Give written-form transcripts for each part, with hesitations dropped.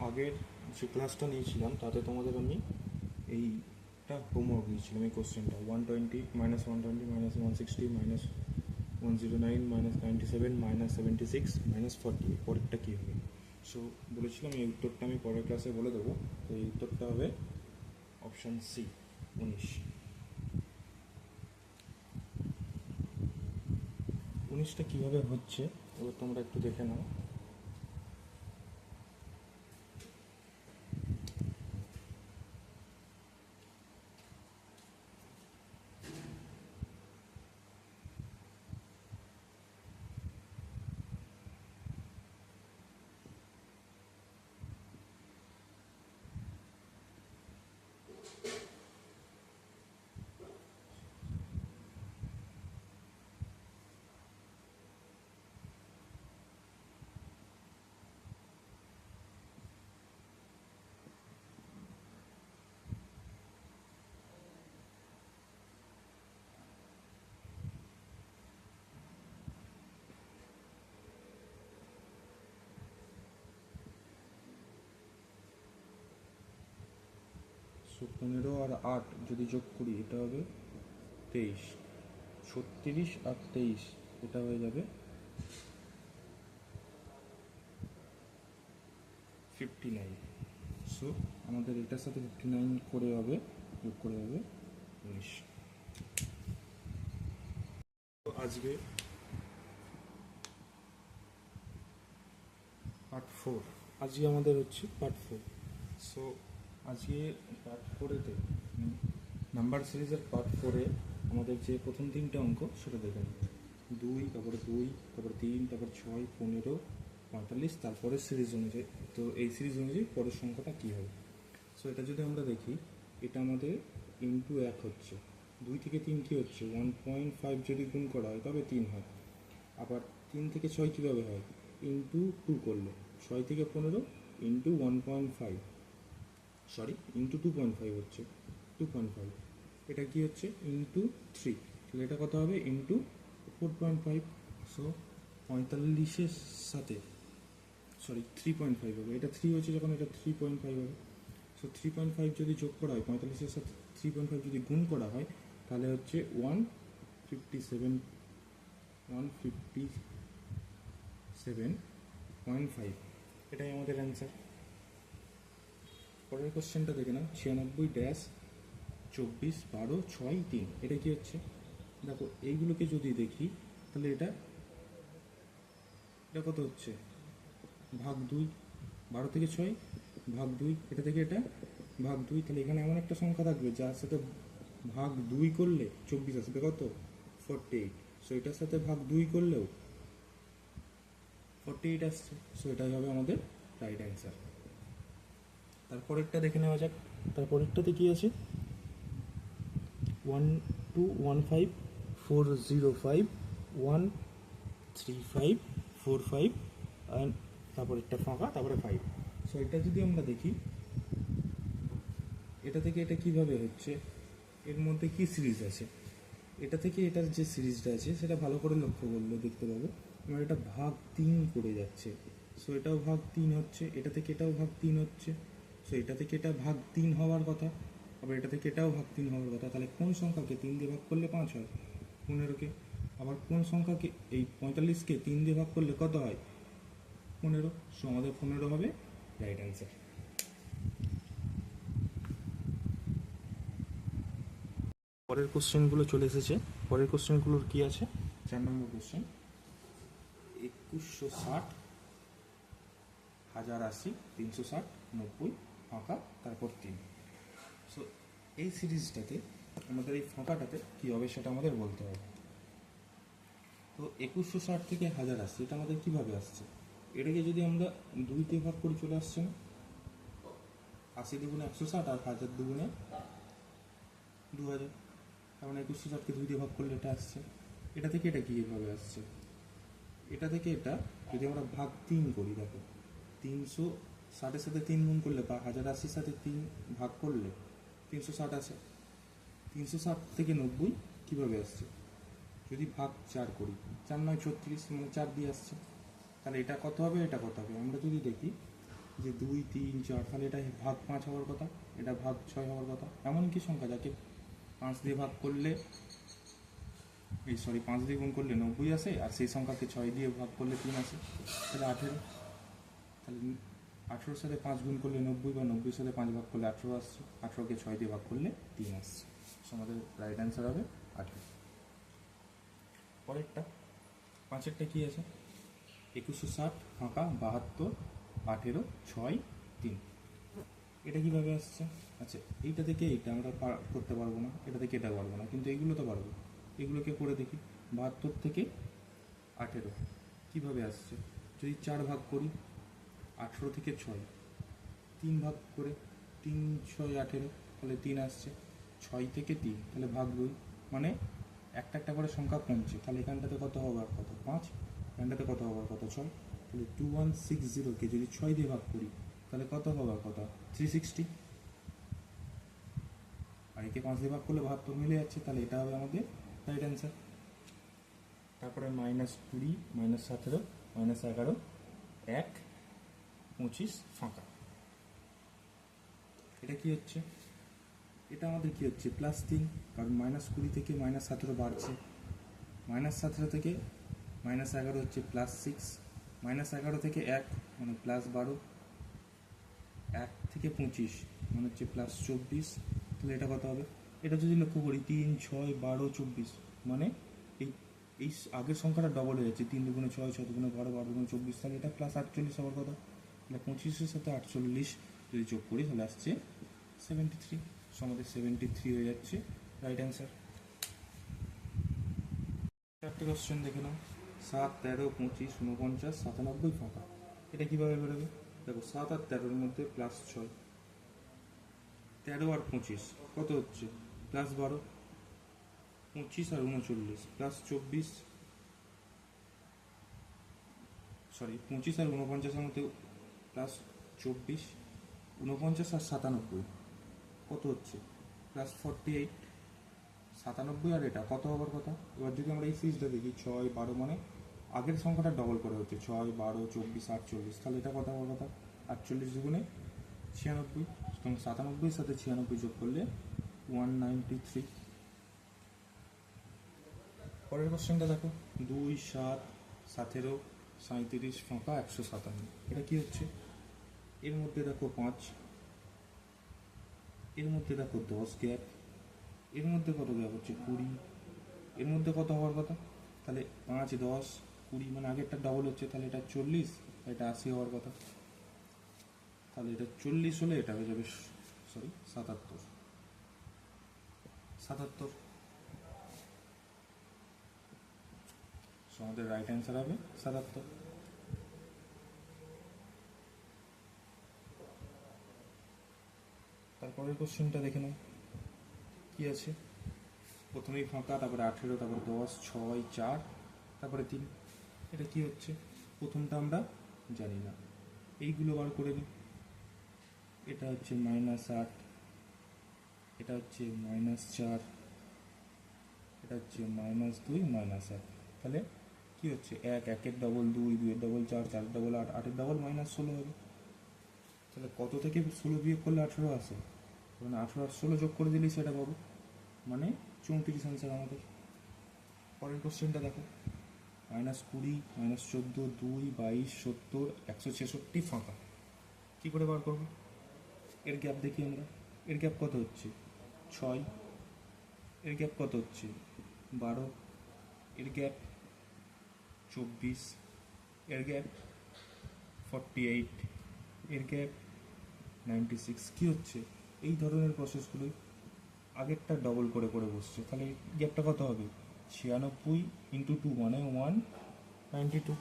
আগের যে ক্লাসটা নিয়েছিলাম তাতে তোমাদের আমি এইটা হোমওয়ার্ক দিয়েছিলাম, এই কোশ্চেনটা 120 -120 -160 -109 -97 -76 -40 পরেরটা কী হবে। সো বলেছিলাম এই উত্তরটা আমি পরের ক্লাসে বলে দেবো। তো এই উত্তরটা হবে অপশান সি, 19। 19টা কীভাবে হচ্ছে এবার তোমরা একটু দেখে নাও। সো 15 আর 8 যদি যোগ করি এটা হবে 23। 36 আর 23 এটা হয়ে যাবে 59। সো আমাদের এটার সাথে 59 করে হবে, যোগ করে হবে 19। তো আজকে পার্ট 4, আজকে আমাদের হচ্ছে পার্ট 4। সো আজকে পার্ট 4-এতে নাম্বার সিরিজের পার্ট 4-এ আমাদের যে প্রথম 3টে অঙ্ক সেটা দেখে নিই। 2, তারপরে 3, তারপর 6, 15, 45, তারপরে সিরিজ অনুযায়ী। তো এই সিরিজ অনুযায়ী পরের সংখ্যাটা কী হবে। সো এটা যদি আমরা দেখি, এটা আমাদের ইন্টু 1 হচ্ছে। 2 থেকে 3 কী হচ্ছে, 1.5 যদি গুণ করা হয় তবে 3 হয়। আবার 3 থেকে 6 কীভাবে হয়, ইন্টু 2 করলে। 6 থেকে 15 ইন্টু 1.5, সরি ইন্টু 2.5 হচ্ছে, 2.5। এটা কি হচ্ছে, ইন্টু 3, তাহলে এটা কত হবে, ইন্টু 4.5। সো 45-এর সাথে, সরি 3.5 হবে, এটা 3 হচ্ছে যখন এটা 3.5 হবে। সো 3.5 যদি যোগ করা হয়, 45-এর সাথে 3.5 যদি গুণ করা হয় তাহলে হচ্ছে 157.5। এটাই আমাদের অ্যান্সার। পরের কোশ্চেনটা দেখে নাও, 96-24-12-6-3। এটা কি হচ্ছে, দেখো এইগুলোকে যদি দেখি তাহলে এটা কত হচ্ছে, ভাগ 2। 12 থেকে 6 ভাগ 2, এটা থেকে এটা ভাগ 2। তাহলে এখানে এমন একটা সংখ্যা থাকবে যার সাথে ভাগ 2 করলে 24 আসবে কত, 48। সো এটার সাথে ভাগ 2 করলেও 48 আসছে। সো এটাই হবে আমাদের রাইট অ্যান্সার। তারপরেরটা দেখে নেওয়া যাক। তারপরেরটাতে কি আছে, 121540513545 অ্যান্ড তারপর একটা ফাঁকা, তারপরে 5। সো এটা যদি আমরা দেখি, এটা থেকে এটা কিভাবে হচ্ছে, এর মধ্যে কি সিরিজ আছে, এটা থেকে এটার যে সিরিজটা আছে সেটা ভালো করে লক্ষ্য করলে দেখতে পাবো আমার এটা ভাগ 3 করে যাচ্ছে। সো এটাও ভাগ 3 হচ্ছে, এটা থেকে এটাও ভাগ 3 হচ্ছে। সো এটা থেকে এটা ভাগ 3 হওয়ার কথা, আবার এটা থেকে এটাও ভাগ 3 হওয়ার কথা। তাহলে কোন সংখ্যাকে 3 দিয়ে ভাগ করলে 5 হয়, 15কে। আবার কোন সংখ্যাকে, এই 45কে 3 দিয়ে ভাগ করলে কত হয়, 15। সো আমাদের 15 হবে রাইট অ্যান্সার। পরের কোশ্চেনগুলো চলে এসেছে। পরের কোশ্চেনগুলোর কি আছে, 4 নম্বর কোশ্চেন, 2160, 1080, 360, 90, ফাঁকা, তারপর 3। সো এই সিরিজটাতে আমাদের এই ফাঁকাটাতে কী হবে সেটা আমাদের বলতে হবে। তো 2160 থেকে 1080 এটা আমাদের কীভাবে আসছে, এটাকে যদি আমরা 2 দিয়ে ভাগ করে চলে আসছে না, 80 দুগুণে 160 আর 1000 দুগুণে 2000। তার মানে 2160কে 2 দিয়ে ভাগ করলে এটা আসছে। এটা থেকে এটা কীভাবে আসছে, এটা থেকে এটা যদি আমরা ভাগ 3 করি, দেখো 360-এর সাথে 3 গুণ করলে বা 1080-র সাথে 3 ভাগ করলে 360 আসে। 360 থেকে 90 কীভাবে আসছে, যদি ভাগ 4 করি, 4 9 36, মানে 4 দিয়ে আসছে। তাহলে এটা কত হবে, এটা কত হবে, আমরা যদি দেখি যে 2, 3, 4, তাহলে এটা ভাগ 5 হওয়ার কথা, এটা ভাগ 6 হওয়ার কথা। এমন কি সংখ্যা যাকে 5 দিয়ে ভাগ করলে 5 দিয়ে গুণ করলে 90 আসে, আর সেই সংখ্যাকে 6 দিয়ে ভাগ করলে 3 আসে, তাহলে 18। তাহলে 18-র সাথে 5 গুণ করলে 90, বা 90-র সাথে 5 ভাগ করলে 18 আসছে, 18কে 6 দিয়ে ভাগ করলে 3 আসছে। আমাদের রাইট অ্যান্সার হবে 18। পরেরটা 5এরটা কি আছে? 2160 ফাঁকা 72 18 6 3। এটা কিভাবে আসছে? আচ্ছা, এইটা থেকে এইটা আমরা করতে পারবো না, এটা থেকে এটা পারবো না, কিন্তু এইগুলো তো পারবো। এগুলোকে করে দেখি। 72 থেকে 18 কিভাবে আসছে? যদি 4 ভাগ করি, 18 থেকে 6, 3 ভাগ করে 3 6 18, তাহলে 3 আসছে। 6 থেকে 3, তাহলে ভাগ 2, মানে একটা একটা করে সংখ্যা কমছে। তাহলে এখানটাতে কত হওয়ার কথা? 5, এখানটাতে কত হওয়ার কথা? 6। তাহলে 2160কে যদি 6 দিয়ে ভাগ করি, তাহলে কত হওয়ার কথা? 360। আর একে 5 দিয়ে ভাগ করলে 72 মিলে যাচ্ছে, তাহলে এটা হবে আমাদের রাইট অ্যান্সার। তারপরে -20 -17 -11 1 25 ফাঁকা। এটা কি হচ্ছে? এটা আমাদের কি হচ্ছে? +3, কারণ -20 থেকে -17 বাড়ছে। -17 থেকে -11 হচ্ছে +6, -11 থেকে 1 মানে +12, 1 থেকে 25 মানে হচ্ছে +24। তাহলে এটা কত হবে? এটা যদি লক্ষ্য করি, 3 6 12 24, মানে এই এই আগের সংখ্যাটা ডবল হয়ে যাচ্ছে। 3 দুগুণে 6, 6 দুগুণে 12, 12 দুগুণে 24, তাহলে এটা +48 হওয়ার কথা। তাহলে 25-এর সাথে 48 যদি যোগ করি, তাহলে আসছে 73। আমাদের 73 হয়ে যাচ্ছে রাইট অ্যান্সার। চারটে কোশ্চেন দেখে নাও। 7 13 25 49 97 ফাঁকা। এটা কীভাবে বেরোবে? দেখো, 7 আর 13-র মধ্যে +6, 13 আর 25 কত হচ্ছে? +12, 25 আর 39 +24, 25 আর 49-এর মধ্যে +24, 49 আর 97 কত হচ্ছে? +48, 97 আর এটা কত হওয়ার কথা? এবার যদি আমরা এই সিরিজটা দেখি, 6 12, মানে আগের সংখ্যাটা ডবল করে হচ্ছে, 6 12 24 48, তাহলে এটা কত হওয়ার কথা? 48 দুগুণে 96, সুতরাং 97-এর সাথে 96 যোগ করলে 193। পরের কোশ্চেনটা দেখো, 2 7 17 37 ফাঁকা 157। এটা কি হচ্ছে? এর মধ্যে দেখো 5, এর মধ্যে দেখো 10 গ্যাপ, এর মধ্যে কত গ্যাপ হচ্ছে? 20, এর মধ্যে কত হওয়ার কথা? তাহলে 5 10 20, মানে আগেরটা ডবল হচ্ছে, তাহলে এটা 40, এটা 80 হওয়ার কথা। তাহলে এটা 40 হলে এটা হয়ে যাবে 77। আমাদের রাইট অ্যান্সার হবে 77। তারপরের কোশ্চেনটা দেখে নাও কি আছে। প্রথমেই ফাঁকা, তারপরে 18, তারপরে 10 6 4, তারপরে 3। এটা কি হচ্ছে? প্রথমটা আমরা জানি না, এইগুলো বার করে নিই। এটা হচ্ছে -8, এটা হচ্ছে -4, এটা হচ্ছে -2 -1। তাহলে কি হচ্ছে? 1 1-এর ডবল 2, 2-এর ডবল 4, 4-এর ডবল 8, 8-এর ডবল -16 হবে। তাহলে কত থেকে 16 বিয়োগ করলে 18 আসে? মানে 18 আর 16 যোগ করে দিলেই সেটা পাবো, মানে 34 অ্যান্সার আমাদের। পরের কোশ্চেনটা দেখো, -20 -14 2 22 70 166 ফাঁকা। কী করে বার করবো? এর গ্যাপ দেখি আমরা। এর গ্যাপ কত হচ্ছে? 6, এর গ্যাপ কত হচ্ছে? 12, এর গ্যাপ 24, এর গ্যাপ 48, এর গ্যাপ 96। কী হচ্ছে? এই ধরনের প্রসেসগুলোই আগেরটা ডবল করে করে বসছে। তাহলে গ্যাপটা কত হবে? 96 × 2 মানে 192।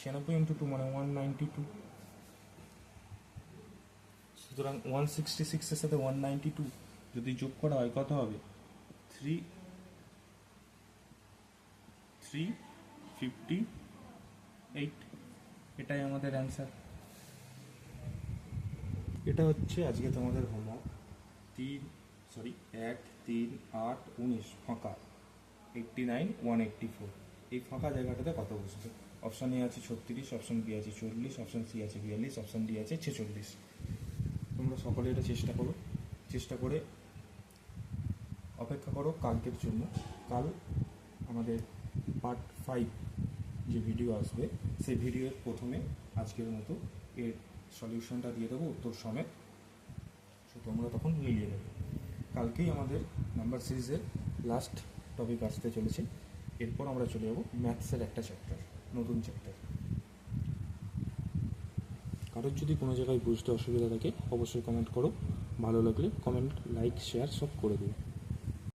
96 × 2 মানে 192। সুতরাং 166-এর সাথে 192 যদি যোগ করা হয় কত হবে? 358। এটাই আমাদের অ্যান্সার। এটা হচ্ছে আজকে তোমাদের হোমওয়ার্ক। 1 3 8 19 ফাঁকা 89 184। এই ফাঁকা জায়গাটাতে কত বসবে। অপশান এ আছে 36, অপশান বি আছে 40, অপশান সি আছে 42, অপশান ডি আছে 46। তোমরা সকলে এটা চেষ্টা করো, চেষ্টা করে অপেক্ষা করো কালকের জন্য। কাল আমাদের পার্ট 5 যে ভিডিও আসবে, সেই ভিডিওর প্রথমে আজকের মতো এর সলিউশনটা দিয়ে দেবো উত্তর সমেত। সো তোমরা তখন মিলিয়ে দেবে। কালকেই আমাদের নাম্বার সিরিজের লাস্ট টপিক আসতে চলেছে। এরপর আমরা চলে যাবো ম্যাথসের একটা চ্যাপ্টার, নতুন চ্যাপ্টার। কারোর যদি কোনো জায়গায় বুঝতে অসুবিধা থাকে অবশ্যই কমেন্ট করো। ভালো লাগলে কমেন্ট, লাইক, শেয়ার সব করে দিও।